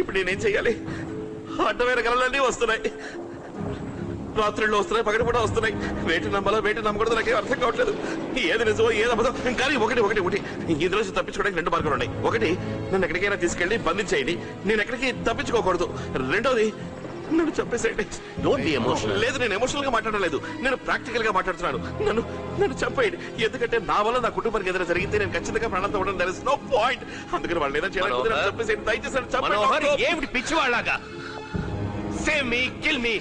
ఇప్పుడు నేనేం చెయ్యాలి? అడ్డమైన కళలన్నీ వస్తున్నాయి, రాత్రిళ్ళు వస్తున్నాయి, పగటి కూడా వస్తున్నాయి. వేటి నమ్మాలో వేటి నమ్మకూడదు నాకేం అర్థం కావట్లేదు. ఏది నిజమో ఏది అబద్ధం. కానీ ఒకటి ఈ రోజు తప్పించుకోవడానికి 2 మార్గాలు ఉన్నాయి. ఒకటి, నన్ను ఎక్కడికైనా తీసుకెళ్లి బంధించేయండి, నేను ఎక్కడికి తప్పించుకోకూడదు. రెండోది, నన్ను చంపేసేయండి. Don't be emotional. లేదు, నేను ఎమోషనల్ గా మాట్లాడలేదు, నేను ప్రాక్టికల్ గా మాట్లాడుతున్నాను. నన్ను చంపేయండి. ఎందుకంటే నా వల్ల నా కుటుంబానికి ఏదైనా జరిగితే నేను ఖచ్చితంగా ప్రాణంతో ఉండడం. There is no point. అందుకని వాళ్ళు ఏదైనా చేయాలి, చంపేసేయండి. దయచేసి నన్ను చంపండి. ఏమిటి పిచ్చివాళ్ళగా? Save me, kill me.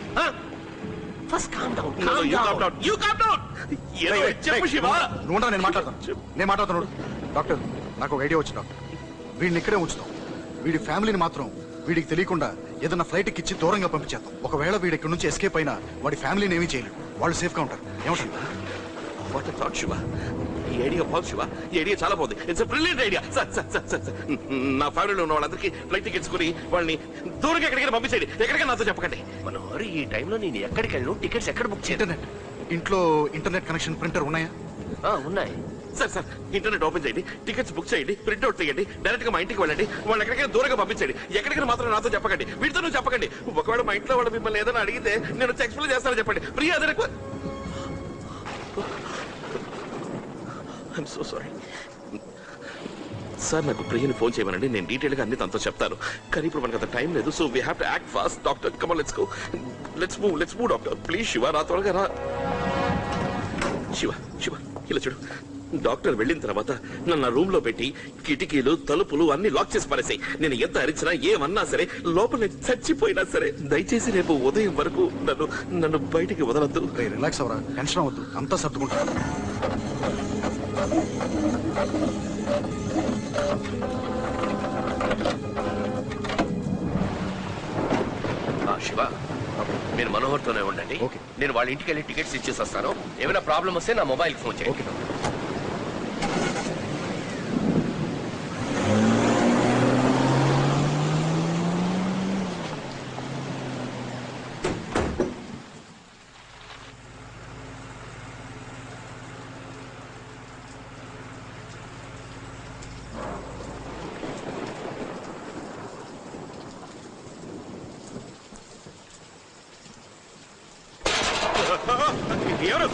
First calm down. You calm down. చెప్పు శివ. నువ్వు నేను మాట్లాడుతున్నాడు. డాక్టర్, నాకు ఒక ఐడియా వచ్చింది. వీడిని ఇక్కడే ఉంచుతాం. వీడి ఫ్యామిలీని మాత్రం వీడికి తెలియకుండా ఏదైనా ఫ్లైట్ ఇచ్చి దూరంగా పంపించేద్దాం. ఒకవేళ వీడి ఇక్కడ నుంచి ఎస్కేప్ అయినా వాడి ఫ్యామిలీని ఏమీ చేయలేడు. వాళ్ళు సేఫ్ గా ఉంటారు. ఏమంటారు? What a thought Shiva. ఈ ఐడియా బాగుంది శివ. ఈ ఐడియా చాలా బాగుంది. It's a brilliant idea. Sir నా ఫ్యామిలీలో ఉన్న వాళ్ళందరికీ ఫ్లైట్ టికెట్స్ కొని వాళ్ళని దూరంగా ఎక్కడికైనా పంపించండి. ఎక్కడికైనా నాతో చెప్పకండి. మనోహర్, ఈ టైంలో నేను ఎక్కడికి వెళ్ళను? టికెట్స్ ఎక్కడ బుక్ చేయాలి? ఇంట్లో ఇంటర్నెట్ కనెక్షన్, ప్రింటర్ ఉన్నాయా? ఉన్నాయి సార్. ఇంటర్నెట్ ఓపెన్ చేయండి, టికెట్స్ బుక్ చేయండి, ప్రింట్అవుట్ తీయండి, డైరెక్ట్ గా మా ఇంటికి వెళ్ళండి. వాళ్ళు ఎక్కడికైనా దూరంగా పంపించండి. ఎక్కడికైనా మాత్రం నాతో చెప్పకండి, వీటితో నువ్వు చెప్పకండి. ఒకవేళ మా ఇంట్లో వాళ్ళు మిమ్మల్ని ఏదైనా అడిగితే నేను ఎక్స్ప్లెయిన్ చేస్తానని చెప్పండి. ప్రియా, అదే ఐఎమ్ సో సారీ సార్. నాకు ప్రియని ఫోన్ చేయమనండి, నేను డీటెయిల్ గా అన్ని తనతో చెప్తాను. కానీ ఇప్పుడు మనకు అంత టైం లేదు. So we have to act fast. Doctor, come on, let's go. Let's move doctor. Please Shiva, రా త్వరగా రా. శివ ఇలా చూడు. డాక్టర్ వెళ్ళిన తర్వాత నన్ను నా రూమ్ లో పెట్టి కిటికీలు, తలుపులు అన్ని లాక్ చేసి పారేసాయి. నేను ఎంత అరిచినా, ఏమన్నా సరే, లోపల చచ్చిపోయినా సరే, దయచేసి రేపు ఉదయం వరకు నన్ను బయటికి వదలద్దు. రిలాక్స్ అవరా, టెన్షన్ అవ్వద్దు, అంతా సర్దుకుంటాను. శివ, మీరు మనోహర్తోనే ఉండండి. నేను వాళ్ళ ఇంటికి వెళ్ళి టికెట్స్ ఇచ్చేసి వస్తాను. ఏమైనా ప్రాబ్లం వస్తే నా మొబైల్ ఫోన్ చేయండి. ఎవరు?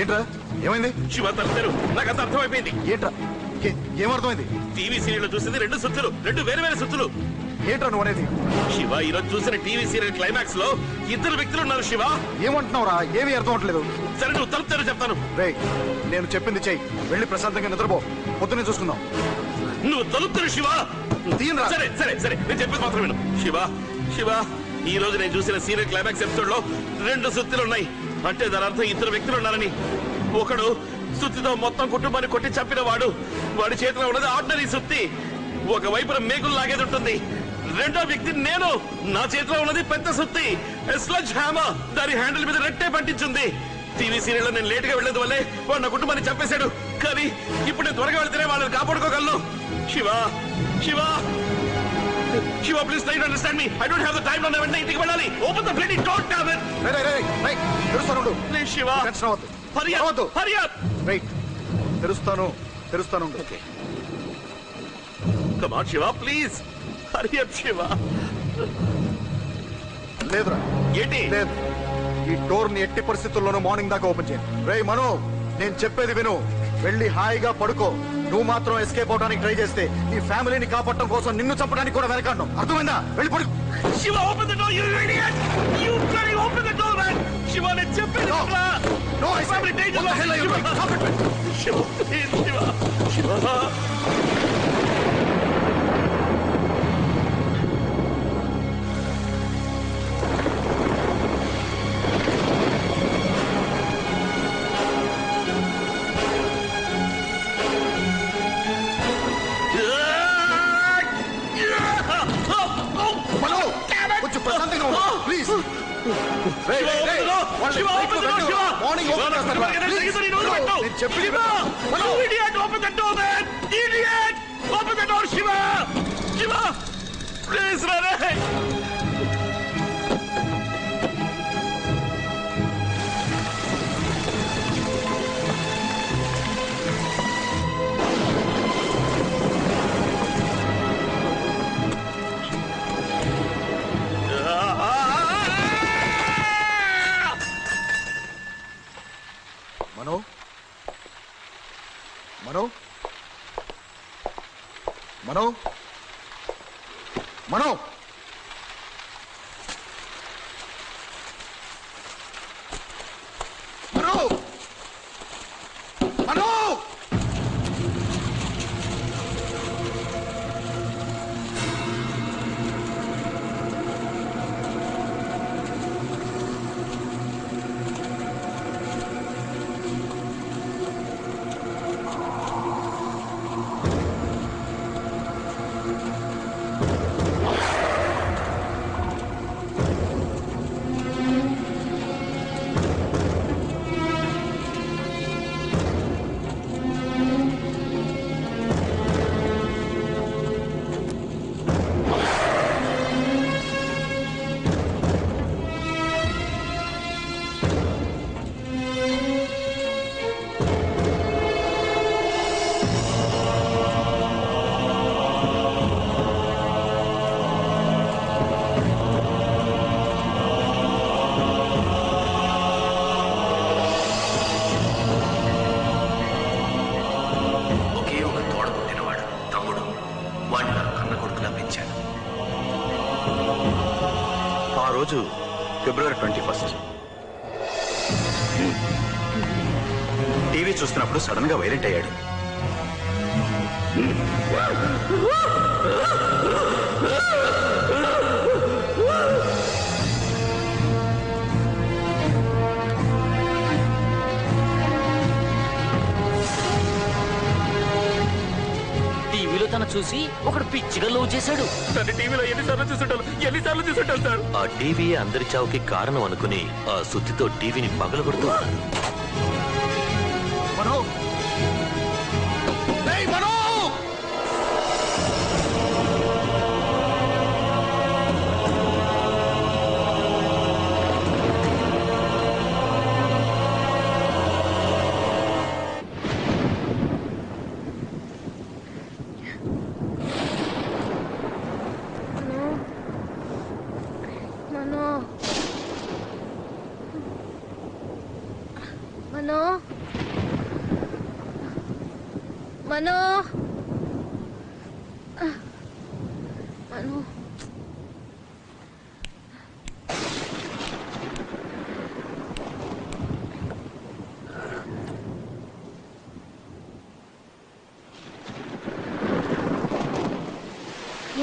ఏంట్రా, ఏమైంది? శివ, తలుపుతారు. నాకు అంత అర్థమైపోయింది. ఏంట్రా, ఏమర్థమైంది? టీవీ సీరియల్ చూసింది 2 సుత్తులు, 2 వేరే సుత్తులు. ఏంట్రా నువ్వు అనేది? శివ, ఈరోజు చూసిన టీవీ సీరియల్ క్లైమాక్స్ లో 2 వ్యక్తులు ఉన్నారు. శివ, ఏమంటున్నావురా? ఏమీ అర్థం అవట్లేదు. సరే, నువ్వు తలుపుతారు చెప్తాను. నేను చెప్పింది చెయ్యి, వెళ్ళి ప్రశాంతంగా నిద్రపో, పొద్దునే చూసుకుందాం. నువ్వు తలుపుతారు శివ. సరే సరే సరే, నేను చెప్పేది మాత్రం విను. శివ, ఈ రోజు నేను చూసిన సీరియల్ క్లైమాక్స్ ఎపిసోడ్ లో 2 సుత్తులు ఉన్నాయి. అంటే దాని అర్థం 2 వ్యక్తులు ఉన్నారని. ఒకడు సుత్తితో మొత్తం కుటుంబాన్ని కొట్టి చంపిన వాడి చేతిలో ఉన్నది ఆర్డినరీ సుత్తి, ఒకవైపున మేకులు లాగేది ఉంటుంది. రెండో వ్యక్తి నేను, నా చేతిలో ఉన్నది పెద్ద సుత్తి, స్లడ్జ్ హ్యామర్. దాని హ్యాండిల్ మీద రెట్టే పట్టించుంది. టీవీ సీరియల్ లో నేను లేట్ గా వెళ్లేదు వల్లే వాడు నా కుటుంబాన్ని చంపేశాడు. కానీ ఇప్పుడు నేను త్వరగా వెళ్తేనే వాళ్ళని కాపాడుకోగలను. Shiva, please try to understand me. I don't have the time now. Open the bloody door, damn it. Please, Shiva. రావద్దు. హరియప్ వెయిట్, తెరుస్తాను. Okay come on Shiva please hurry up Shiva. లేదురా, ఏంటి లేదు. ఈ డోర్ ని ఎట్టి పరిస్థితుల్లోనూ మార్నింగ్ దాకా ఓపెన్ చేయండి. రేయ్ మనో, నేను చెప్పేది విను. వెళ్ళి హాయిగా పడుకో. నువ్వు మాత్రం ఎస్కేప్ అవడానికి ట్రై చేస్తే నీ ఫ్యామిలీని కాపాడటం కోసం నిన్ను చంపడానికి కూడా వెనకాడను. అర్థమైందా? వెళ్ళి పడుకో. Shiva open the door you idiot you bloody open the door man. Shiva నేను చెప్పేది వినరా? No, I said, what the hell are you doing? Stop it, man. Shiva please Shiva. Mano, కొంచెం ప్రశాంతంగా ఉండు, ప్లీజ్. మార్నింగ్ ఓపెన్ చేస్తాను. నేను చెప్పింది ప్లీజ్ రే. మనో, మనో, మనో, మనో. మనో, మనో. రోజు ఫిబ్రవరి 21. టీవీ చూస్తున్నప్పుడు సడన్ గా వైలెంట్ అయ్యాడు. టీవీలో తన చూసి ఒకడు పిచ్చిగా లవ్ చేశాడు. తన టీవీలో ఎన్నిసార్లు చూసుంటారు సార్. ఆ టీవీ అందరి చావుకి కారణం అనుకుని ఆ సుత్తితో టీవీని పగలగొడుతూ ఉన్నారు. మనో, ఏయ్ మనో! మనో, మనో, మనో.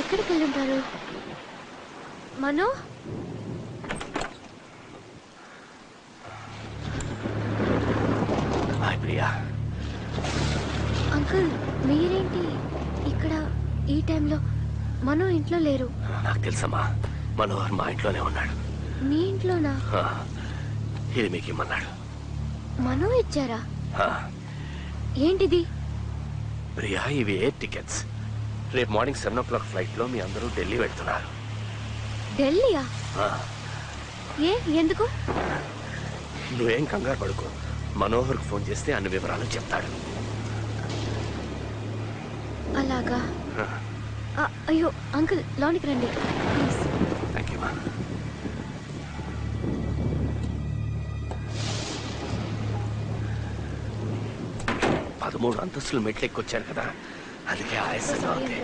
ఎక్కడికి వెళ్ళుంటారు? మనో, అంకుల్ మీరేంటి ఇక్కడ ఈ టైంలో? మనో ఇంట్లో లేరు. నాకు తెలుసమ్మా, మనోహర్ మా ఇంట్లోనే ఉన్నాడు. మీ ఇంట్లోనా? ఇది మీకు ఇమ్మన్నాడు. మనో ఇచ్చారా? ఏంటిది? ప్రియా, ఇవి ఎయిర్ టికెట్స్. రేపు మార్నింగ్ 7 o'clock ఫ్లైట్ లో మీ అందరూ ఢిల్లీ వెళ్తున్నారు. ఢిల్లీయా? ఏ ఎందుకు? నువ్వేం కంగారు పడుకో. మనోహర్కు ఫోన్ చేస్తే అన్ని వివరాలు చెప్తాడు. అలాగా? అయ్యో అంకుల్, లోనికి రండి ప్లీజ్. థ్యాంక్ యూ మా. పదమూడు అంతస్తులు మెట్లెక్కొచ్చాను కదా, అందుకే ఆయాసంగా ఉంది.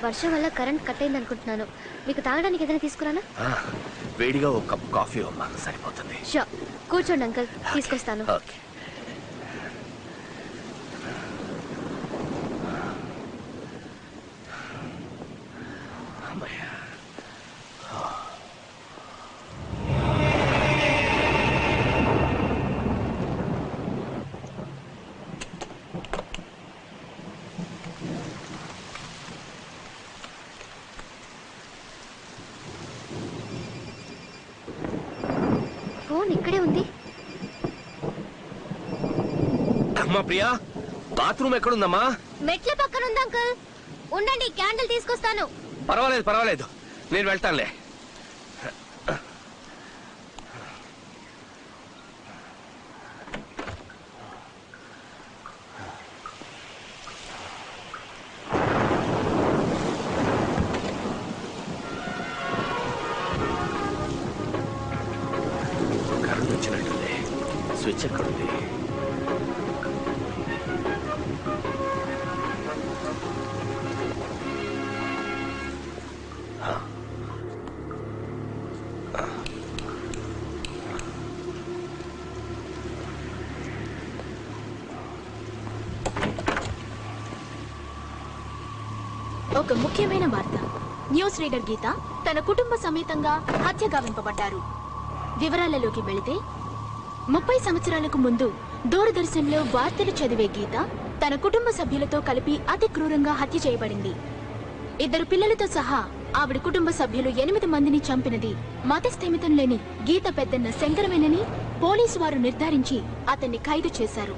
వర్షం వల్ల కరెంట్ కట్ అయింది అనుకుంటున్నాను. మీకు తాగడానికి ఏదైనా తీసుకురానా? వేడిగా ఒక కప్ కాఫీ అమ్మా, సరిపోతుంది. షూర్, కూర్చోండి అంకుల్, తీసుకొస్తాను. ఓకే. ఫోన్ ఇక్కడే ఉంది. అమ్మా ప్రియా, బాత్రూమ్ ఎక్కడుందమ్మా? మెట్ల పక్కన ఉంది అంకుల్. ఉండండి, క్యాండిల్ తీసుకొస్తాను. పర్వాలేదు పర్వాలేదు, నేను వెళ్తానులే. కరెంట్ వచ్చినట్టుంది. స్విచ్ ఎక్కడుంది? ఒక ముఖ్యమైన వార్త. న్యూస్ రీడర్ గీత తన కుటుంబ సమేతంగా హత్య గావింపబడ్డారు. వివరాలలోకి వెళితే 30 సంవత్సరాలకు ముందు దూరదర్శన్లో వార్తలు చదివే గీత తన కుటుంబ సభ్యులతో కలిపి అతి క్రూరంగా హత్య చేయబడింది. 2 పిల్లలతో సహా ఆవిడ కుటుంబ సభ్యులు 8 మందిని చంపినది మతస్థిమితం లేని గీత పెద్దన్న శంకరమేనని పోలీసు వారు నిర్ధారించి అతన్ని ఖైదు చేశారు.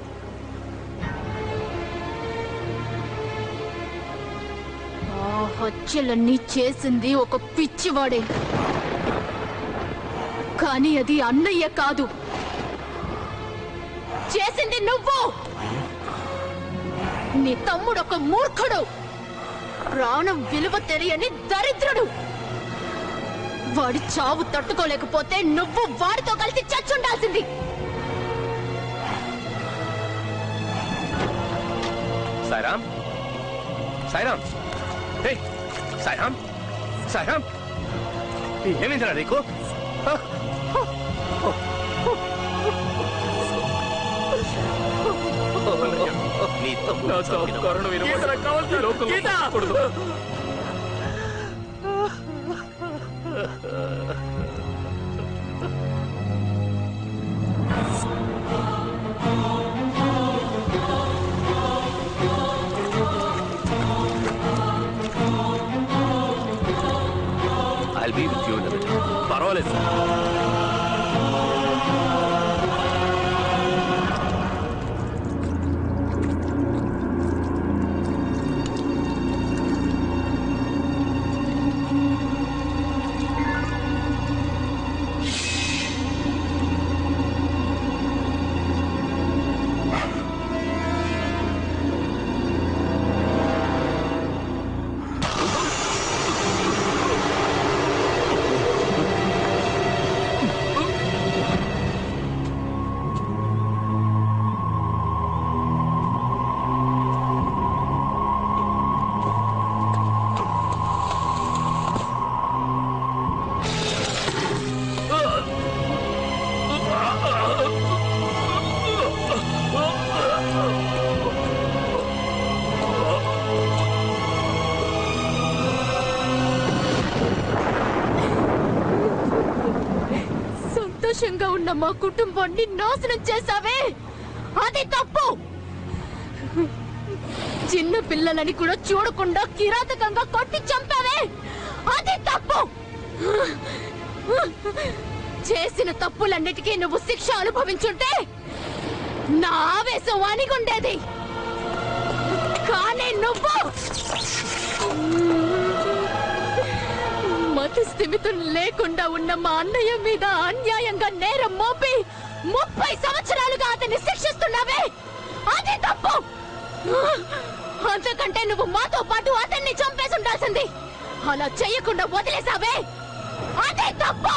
హత్యలన్నీ చేసింది ఒక పిచ్చివాడే, కానీ అది అన్నయ్య కాదు, చేసింది నువ్వు. నీ తమ్ముడు ఒక మూర్ఖుడు, ప్రాణం విలువ తెలియని దరిద్రుడు. వాడి చావు తట్టుకోలేకపోతే నువ్వు వాడితో కలిసి చచ్చుండాల్సింది. సాయిరామ్, సాయిరామ్, సాయిరామ్, సాయిరామ్, ఏమైందిరా నీకు? నీ I'll be with you in a minute. పర్వాలేదు సార్. సంతోషంగా ఉన్న మా కుటుంబాన్ని నాశనం చేశావే, అది తప్పు. చిన్న పిల్లలని కూడా చూడకుండా కిరాతకంగా కొట్టి చంపావే, అది తప్పు. చేసిన తప్పులన్నిటికీ నువ్వు శిక్ష అనుభవించుంటే నా ఆవేశం అణిగుండేది. కానీ నువ్వు మతి స్థిమితం లేకుండా ఉన్న మా అన్నయ్య మీద అన్యాయంగా నేరం మోపి 30 సంవత్సరాలుగా అతన్ని శిక్షిస్తున్నావే అది తప్పు. అంతకంటే నువ్వు మాతో పాటు అతన్ని చంపేసి ఉండాల్సింది. అలా చెయ్యకుండా వదిలేసావే అదే తప్పు.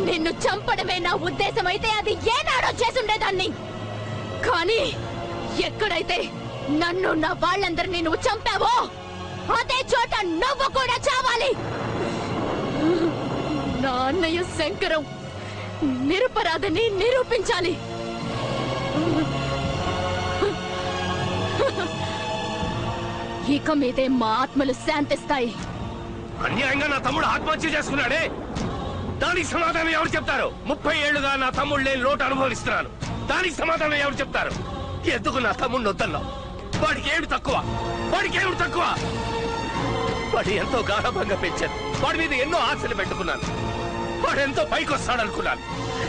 నిన్ను చంపడమే నా ఉద్దేశం అయితే అది ఏనాడో చేసుండేదాన్ని. కానీ ఎక్కడైతే నన్ను నా వాళ్ళందరినీ నువ్వు చంపావో అదే చోట నువ్వు కూడా చావాలి. నా అన్నయ్య శంకరం నిరపరాధని నిరూపించాలి. ఇక మీదే మా ఆత్మలు శాంతిస్తాయి. అన్యాయంగా నా తమ్ముడు ఆత్మహత్య చేసుకున్నాడే, దానికి సమాధానం ఎవరు చెప్తారు? 30 ఏళ్లుగా నా తమ్ముడు లేని లోటు అనుభవిస్తున్నాను. దానికి సమాధానం ఎవరు చెప్తారు? ఎందుకు నా తమ్ముడిని వద్దన్నావు? వాడికి ఏమిటి తక్కువ? వాడు ఎంతో గాఢంగా పెంచాను. వాడి మీద ఎన్నో ఆశలు పెట్టుకున్నాను. వాడు ఎంతో పైకి వస్తాడనుకున్నాను.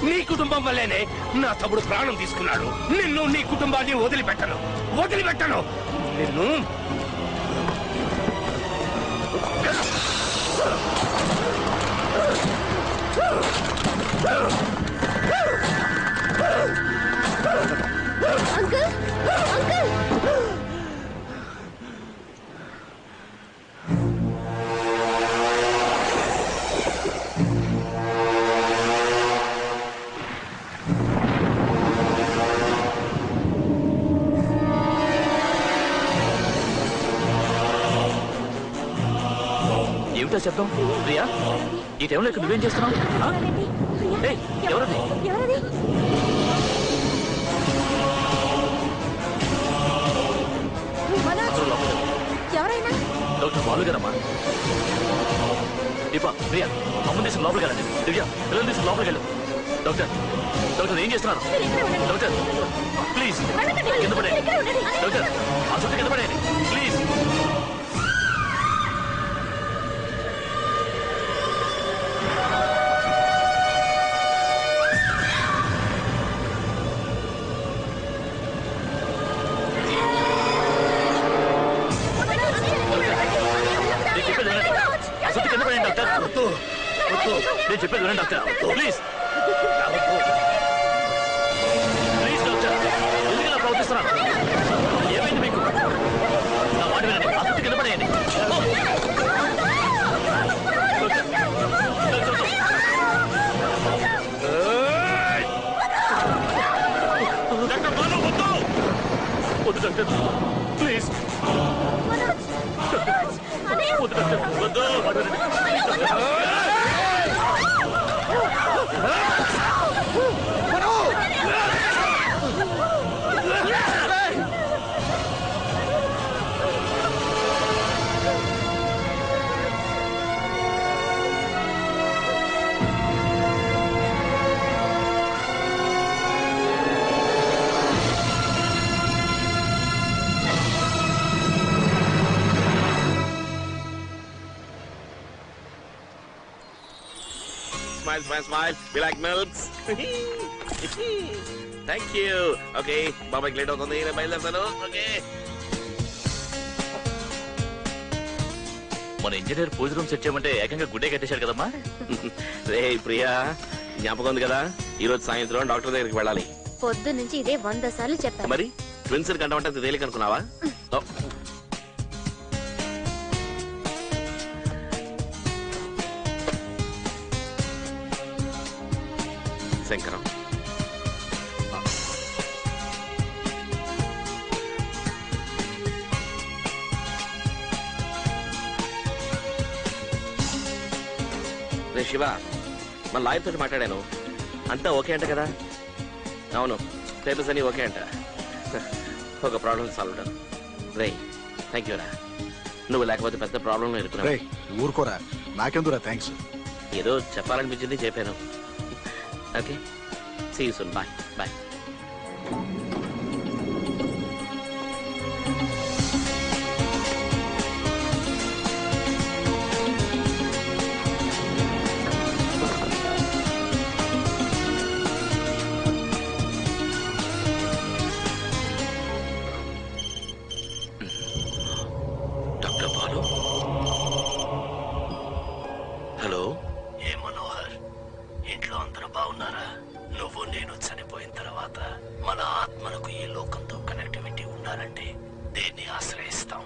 నీ కుటుంబం వల్లేనే నా తమ్ముడు ప్రాణం తీసుకున్నాడు. నిన్ను నీ కుటుంబాన్ని వదిలిపెట్టను నిన్ను. అంకుల్ అంకుల్ ఏమిటో చెప్తాం ప్రియా? ఈ టైంలో ఇక్కడ నువ్వేం చేస్తున్నావు? ఎవరది? ఎవరైనా డాక్టర్ బాలు గారమ్మా. దీపా, ప్రియా, అమ్మ తీసుకుని లోపలికి వెళ్ళండి. దివ్య, పిల్లలు తీసుకుని లోపలికి వెళ్ళు. డాక్టర్ ఏం చేస్తున్నారు? డాక్టర్ ప్లీజ్ కింద పడేయండి. డాక్టర్ ఆ చుట్టూ కింద పడేయండి ప్లీజ్. నేను చెప్పేది వినండి డాక్టర్, ప్లీజ్ డాక్టర్. ఎందుకు ఇలా ప్రవర్తిస్తున్నారు? ఏమైంది మీకు? నా మాట వినండి. అసలు కింద పడేయండి. వద్దు డాక్టర్ ప్లీజ్. వద్దు డాక్టర్ వద్దు. Smile. We like milks. Thank you. Okay, బాబాయ్ లేట్ అవుతుంది, నేను బయలుదేరుతాను. ఓకే. మన ఇంజనీర్ పూజ రూమ్ సెట్ చేయమంటే ఏకంగా గుడ్డే కట్టేశారు కదమ్మా. రే ప్రియా, జ్ఞాపకం ఉంది కదా, ఈ రోజు సాయంత్రం డాక్టర్ దగ్గరికి వెళ్ళాలి. పొద్దు నుంచి ఇదే 100 సార్లు చెప్పాను. మరి ట్విన్స్ కంటే తేలిక అనుకున్నావా? శంకరం, రే శివ, మన లాయర్ తోటి మాట్లాడాను, అంతా ఓకే అంట కదా? అవును, పేపర్స్ అన్ని ఓకే అంట. ఒక ప్రాబ్లం సాల్వ్ అవ్వడం. రే థ్యాంక్ యూ రా, నువ్వు లేకపోతే పెద్ద ప్రాబ్లంలో ఇరుకున్నా. ఊరుకోరా, నాకెందురా థ్యాంక్స్. ఏదో చెప్పాలనిపించింది, చెప్పాను. Okay, see you soon. Bye bye. Doctor Balu. Hello. ఏ మనోహర్, ఇంట్లో అందరూ బాగున్నారా? నువ్వు ఉండాలంటే దేన్ని ఆశ్రయిస్తాం?